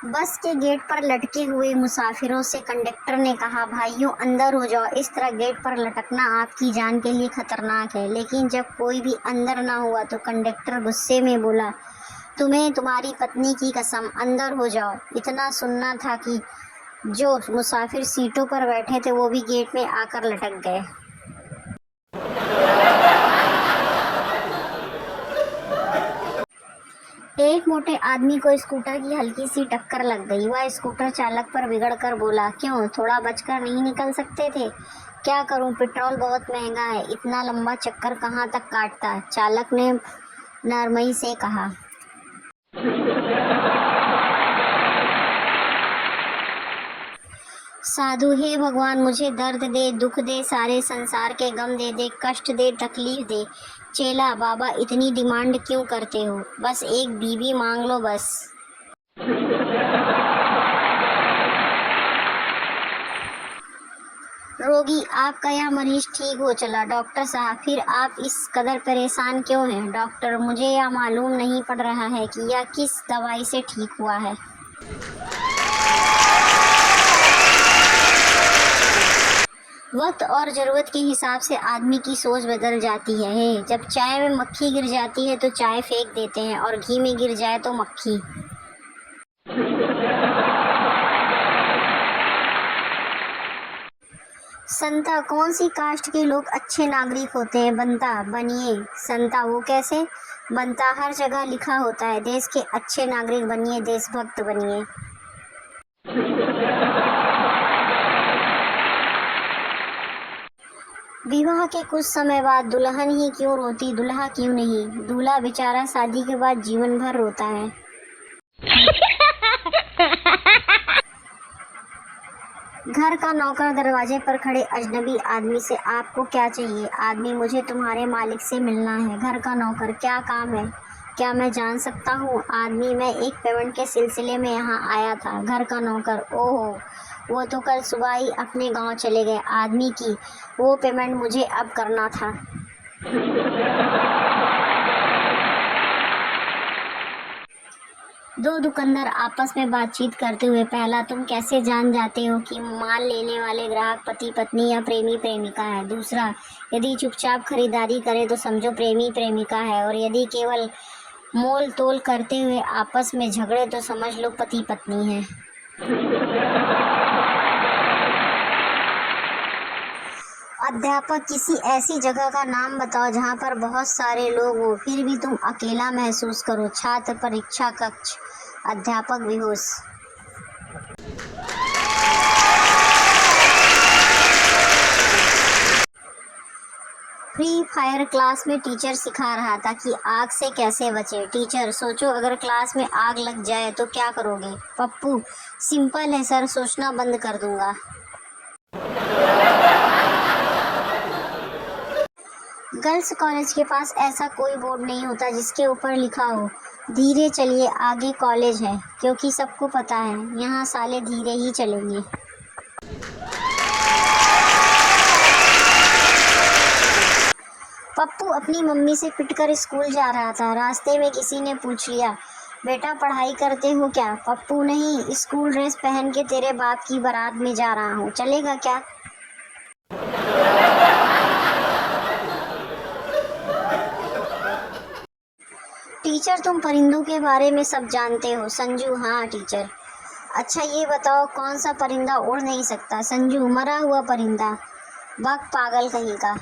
बस के गेट पर लटके हुए मुसाफिरों से कंडक्टर ने कहा, भाइयों अंदर हो जाओ, इस तरह गेट पर लटकना आपकी जान के लिए खतरनाक है। लेकिन जब कोई भी अंदर ना हुआ तो कंडक्टर गुस्से में बोला, तुम्हें तुम्हारी पत्नी की कसम, अंदर हो जाओ। इतना सुनना था कि जो मुसाफिर सीटों पर बैठे थे वो भी गेट में आकर लटक गए। एक मोटे आदमी को स्कूटर की हल्की सी टक्कर लग गई। वह स्कूटर चालक पर बिगड़कर बोला, क्यों, थोड़ा बचकर नहीं निकल सकते थे? क्या करूं, पेट्रोल बहुत महंगा है, इतना लंबा चक्कर कहाँ तक काटता? चालक ने नरमई से कहा। साधु, हे भगवान, मुझे दर्द दे, दुख दे, सारे संसार के गम दे दे, कष्ट दे, तकलीफ दे। चेला, बाबा इतनी डिमांड क्यों करते हो? बस एक बीवी मांग लो बस। रोगी, आपका यह मरीज ठीक हो चला। डॉक्टर साहब, फिर आप इस कदर परेशान क्यों हैं? डॉक्टर, मुझे यह मालूम नहीं पड़ रहा है कि यह किस दवाई से ठीक हुआ है। वक्त और ज़रूरत के हिसाब से आदमी की सोच बदल जाती है। जब चाय में मक्खी गिर जाती है तो चाय फेंक देते हैं, और घी में गिर जाए तो मक्खी। संता, कौन सी कास्ट के लोग अच्छे नागरिक होते हैं? बनता, बनिए। संता, वो कैसे? बनता, हर जगह लिखा होता है, देश के अच्छे नागरिक बनिए, देशभक्त बनिए। विवाह के कुछ समय बाद दुल्हन ही क्यों रोती, दूल्हा क्यों नहीं? दूल्हा बेचारा शादी के बाद जीवन भर रोता है। घर का नौकर दरवाजे पर खड़े अजनबी आदमी से, आपको क्या चाहिए? आदमी, मुझे तुम्हारे मालिक से मिलना है। घर का नौकर, क्या काम है? क्या मैं जान सकता हूँ? आदमी, मैं एक पेमेंट के सिलसिले में यहाँ आया था। घर का नौकर, ओहो, वो तो कल सुबह ही अपने गांव चले गए। आदमी की, वो पेमेंट मुझे अब करना था। दो दुकानदार आपस में बातचीत करते हुए, पहला, तुम कैसे जान जाते हो कि माल लेने वाले ग्राहक पति पत्नी या प्रेमी प्रेमिका है? दूसरा, यदि चुपचाप खरीदारी करे तो समझो प्रेमी प्रेमिका है, और यदि केवल मोल तोल करते हुए आपस में झगड़े तो समझ लो पति पत्नी है। अध्यापक, किसी ऐसी जगह का नाम बताओ जहाँ पर बहुत सारे लोग हो फिर भी तुम अकेला महसूस करो। छात्र, परीक्षा कक्ष। अध्यापक बेहोश। फ्री फायर क्लास में टीचर सिखा रहा था कि आग से कैसे बचे। टीचर, सोचो अगर क्लास में आग लग जाए तो क्या करोगे? पप्पू, सिंपल है सर, सोचना बंद कर दूंगा। गर्ल्स कॉलेज के पास ऐसा कोई बोर्ड नहीं होता जिसके ऊपर लिखा हो, धीरे चलिए, आगे कॉलेज है, क्योंकि सबको पता है यहाँ साले धीरे ही चलेंगे। पप्पू अपनी मम्मी से पिटकर स्कूल जा रहा था। रास्ते में किसी ने पूछ लिया, बेटा पढ़ाई करते हो क्या? पप्पू, नहीं, स्कूल ड्रेस पहन के तेरे बाप की बारात में जा रहा हूँ, चलेगा क्या? टीचर, तुम परिंदों के बारे में सब जानते हो। संजू, हाँ टीचर। अच्छा ये बताओ, कौन सा परिंदा उड़ नहीं सकता? संजू, मरा हुआ परिंदा। बक, पागल कहीं का।